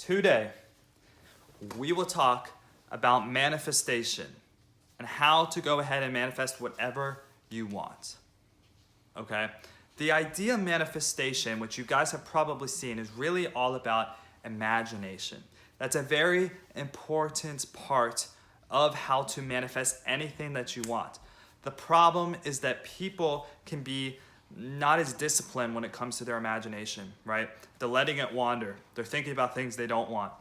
Today, we will talk about manifestation and how to go ahead and manifest whatever you want. Okay? The idea of manifestation, which you guys have probably seen, is really all about imagination. That's a very important part of how to manifest anything that you want. The problem is that people can be not as disciplined when it comes to their imagination, right? They're letting it wander. They're thinking about things they don't want.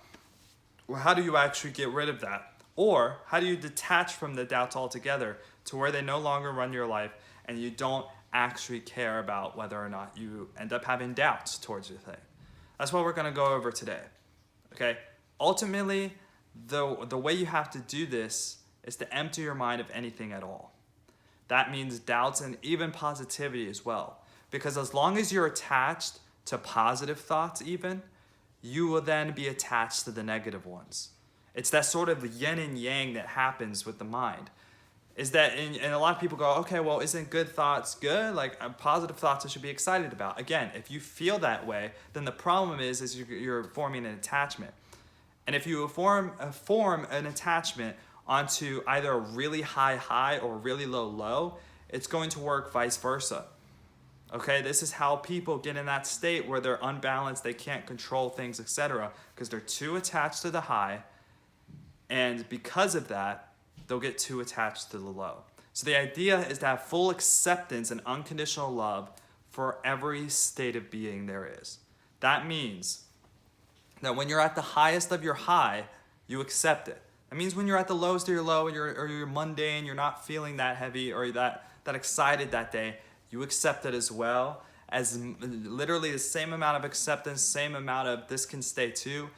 Well, how do you actually get rid of that? Or how do you detach from the doubts altogether to where they no longer run your life and you don't actually care about whether or not you end up having doubts towards your thing? That's what we're going to go over today. Okay? Ultimately, the way you have to do this is to empty your mind of anything at all. That means doubts and even positivity as well. Because as long as you're attached to positive thoughts even, you will then be attached to the negative ones. It's that sort of yin and yang that happens with the mind. Is that, and a lot of people go, okay, well, isn't good thoughts good? Like positive thoughts I should be excited about. Again, if you feel that way, then the problem is you're forming an attachment. And if you form an attachment onto either a really high or a really low, it's going to work vice versa. Okay, this is how people get in that state where they're unbalanced, they can't control things, etc., because they're too attached to the high, and because of that, they'll get too attached to the low. So the idea is to have full acceptance and unconditional love for every state of being there is. That means that when you're at the highest of your high, you accept it. That means when you're at the lowest of your low, or you're mundane, you're not feeling that heavy or that excited that day, you accept it as well, as literally the same amount of acceptance, same amount of this can stay too,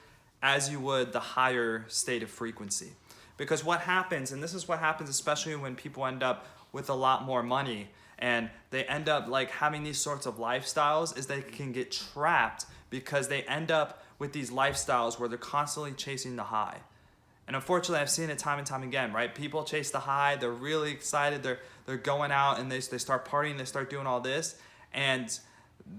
as you would the higher state of frequency. Because what happens, and this is what happens especially when people end up with a lot more money and they end up like having these sorts of lifestyles, is they can get trapped because they end up with these lifestyles where they're constantly chasing the high. And unfortunately, I've seen it time and time again, right? People chase the high, they're really excited, they're going out and they start partying, they start doing all this, and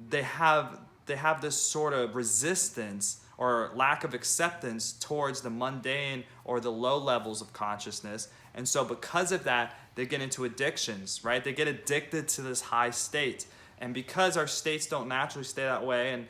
they have this sort of resistance or lack of acceptance towards the mundane or the low levels of consciousness. And so because of that, they get into addictions, right? They get addicted to this high state. And because our states don't naturally stay that way and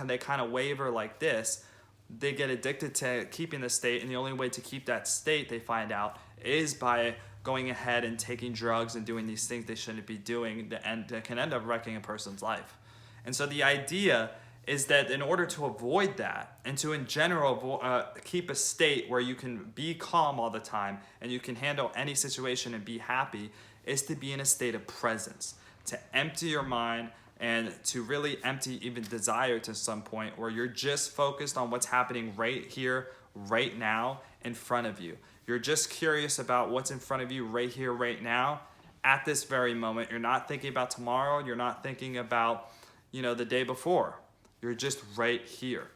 they kind of waver like this, they get addicted to keeping the state, and the only way to keep that state, they find out, is by going ahead and taking drugs and doing these things they shouldn't be doing that can end up wrecking a person's life. And so the idea is that in order to avoid that and to in general keep a state where you can be calm all the time and you can handle any situation and be happy, is to be in a state of presence, to empty your mind and to really empty even desire to some point where you're just focused on what's happening right here, right now, in front of you. You're just curious about what's in front of you right here, right now, at this very moment. You're not thinking about tomorrow. You're not thinking about, the day before. You're just right here.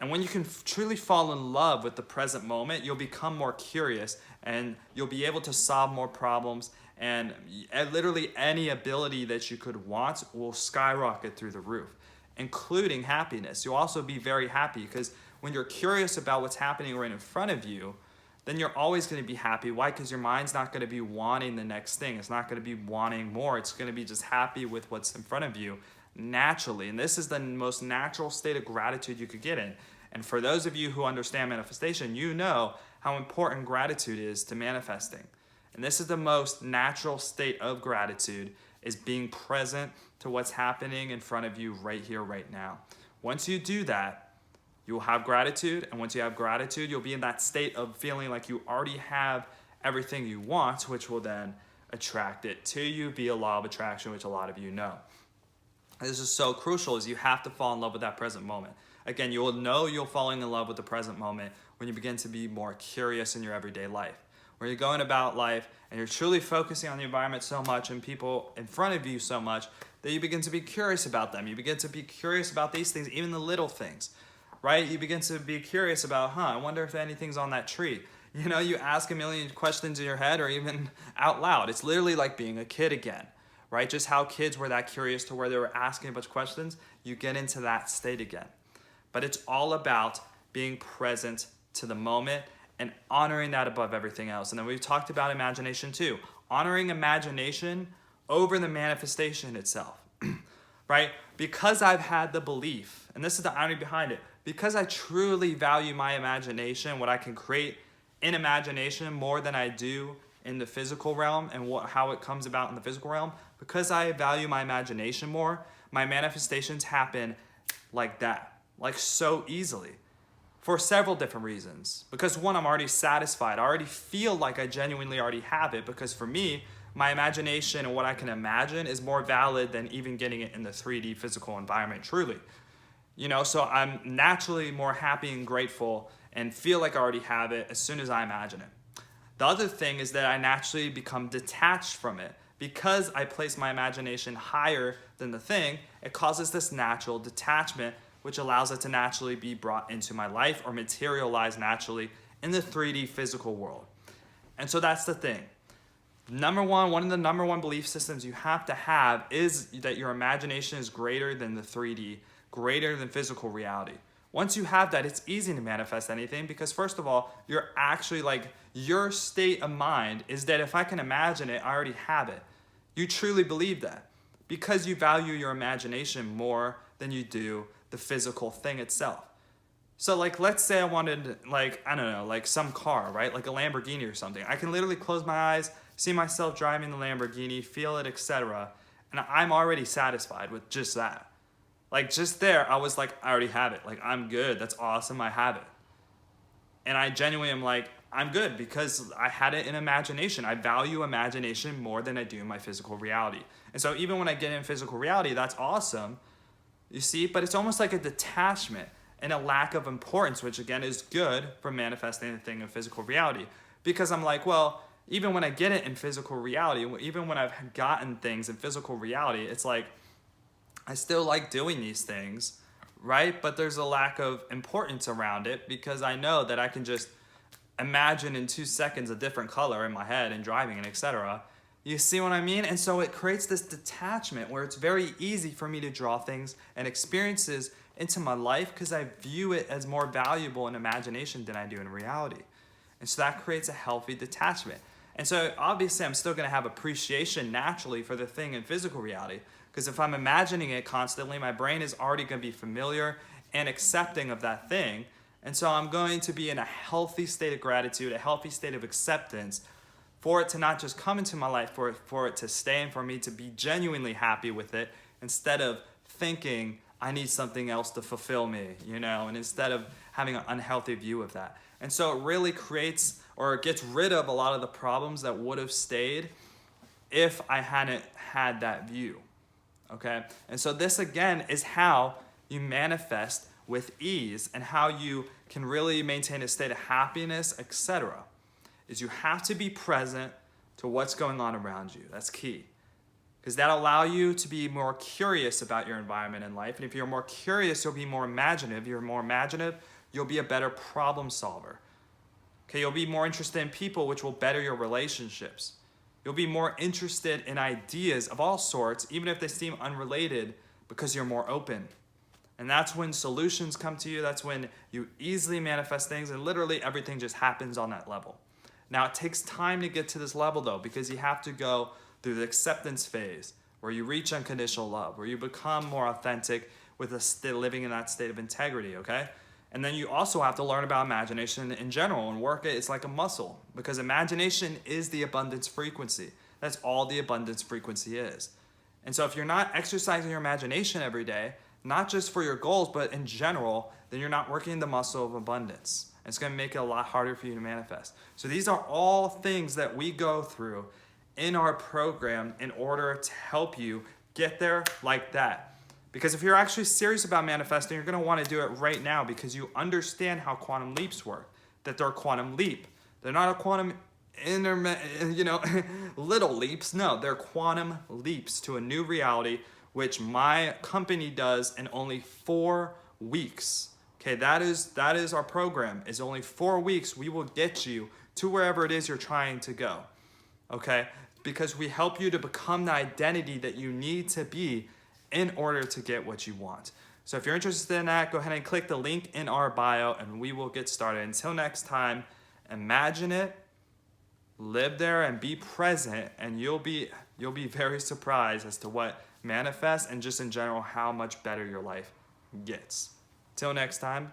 And when you can truly fall in love with the present moment, you'll become more curious and you'll be able to solve more problems, and literally any ability that you could want will skyrocket through the roof, including happiness. You'll also be very happy because when you're curious about what's happening right in front of you, then you're always going to be happy. Why? Because your mind's not going to be wanting the next thing. It's not going to be wanting more. It's going to be just happy with what's in front of you naturally. And this is the most natural state of gratitude you could get in. And for those of you who understand manifestation, you know how important gratitude is to manifesting. And this is the most natural state of gratitude, is being present to what's happening in front of you right here, right now. Once you do that, you will have gratitude. And once you have gratitude, you'll be in that state of feeling like you already have everything you want, which will then attract it to you via law of attraction, which a lot of you know. This is so crucial, is you have to fall in love with that present moment. Again, you will know you're falling in love with the present moment when you begin to be more curious in your everyday life. Where you're going about life and you're truly focusing on the environment so much and people in front of you so much that you begin to be curious about them. You begin to be curious about these things, even the little things, right? You begin to be curious about, I wonder if anything's on that tree. You ask a million questions in your head or even out loud. It's literally like being a kid again, right? Just how kids were that curious to where they were asking a bunch of questions, you get into that state again. But it's all about being present to the moment and honoring that above everything else. And then we've talked about imagination too. Honoring imagination over the manifestation itself, right? Because I've had the belief, and this is the irony behind it, because I truly value my imagination, what I can create in imagination more than I do in the physical realm and how it comes about in the physical realm, because I value my imagination more, my manifestations happen like that, like so easily, for several different reasons. Because one, I'm already satisfied. I already feel like I genuinely already have it, because for me, my imagination and what I can imagine is more valid than even getting it in the 3D physical environment, truly. So I'm naturally more happy and grateful and feel like I already have it as soon as I imagine it. The other thing is that I naturally become detached from it. Because I place my imagination higher than the thing, it causes this natural detachment, which allows it to naturally be brought into my life or materialize naturally in the 3D physical world. And so that's the thing. One of the number one belief systems you have to have is that your imagination is greater than the 3D, greater than physical reality. Once you have that, it's easy to manifest anything, because first of all, you're actually your state of mind is that if I can imagine it, I already have it. You truly believe that because you value your imagination more than you do the physical thing itself. So let's say I wanted some car, right? Like a Lamborghini or something. I can literally close my eyes, see myself driving the Lamborghini, feel it, etc. And I'm already satisfied with just that. Just there, I was like, I already have it. I'm good. That's awesome. I have it. And I genuinely am I'm good because I had it in imagination. I value imagination more than I do my physical reality. And so even when I get in physical reality, that's awesome, you see? But it's almost like a detachment and a lack of importance, which again is good for manifesting a thing in physical reality. Because I'm even when I get it in physical reality, even when I've gotten things in physical reality, it's I still like doing these things, right? But there's a lack of importance around it because I know that I can just imagine in 2 seconds a different color in my head and driving and etc. You see what I mean? And so it creates this detachment where it's very easy for me to draw things and experiences into my life because I view it as more valuable in imagination than I do in reality. And so that creates a healthy detachment. And so obviously I'm still going to have appreciation naturally for the thing in physical reality, because if I'm imagining it constantly, my brain is already going to be familiar and accepting of that thing. And so I'm going to be in a healthy state of gratitude, a healthy state of acceptance for it to not just come into my life, for it to stay and for me to be genuinely happy with it instead of thinking I need something else to fulfill me, and instead of having an unhealthy view of that. And so it really creates or gets rid of a lot of the problems that would have stayed if I hadn't had that view, okay? And so this again is how you manifest with ease and how you can really maintain a state of happiness, etc. is you have to be present to what's going on around you. That's key. Because that'll allow you to be more curious about your environment in life. And if you're more curious, you'll be more imaginative. You're more imaginative, you'll be a better problem solver. Okay, you'll be more interested in people, which will better your relationships. You'll be more interested in ideas of all sorts, even if they seem unrelated, because you're more open. And that's when solutions come to you. That's when you easily manifest things, and literally everything just happens on that level. Now, it takes time to get to this level, though, because you have to go through the acceptance phase, where you reach unconditional love, where you become more authentic with living in that state of integrity, okay? And then you also have to learn about imagination in general and work it. It's like a muscle, because imagination is the abundance frequency. That's all the abundance frequency is. And so if you're not exercising your imagination every day, not just for your goals, but in general, then you're not working the muscle of abundance. And it's going to make it a lot harder for you to manifest. So these are all things that we go through in our program in order to help you get there like that. Because if you're actually serious about manifesting, you're going to want to do it right now because you understand how quantum leaps work. That they're a quantum leap. They're not a quantum little leaps. No, they're quantum leaps to a new reality, which my company does in only 4 weeks. Okay, that is our program. It's only 4 weeks. We will get you to wherever it is you're trying to go. Okay, because we help you to become the identity that you need to be in order to get what you want. So if you're interested in that, go ahead and click the link in our bio and we will get started. Until next time, imagine it, live there, and be present, and you'll be very surprised as to what manifests and just in general how much better your life gets. Till next time.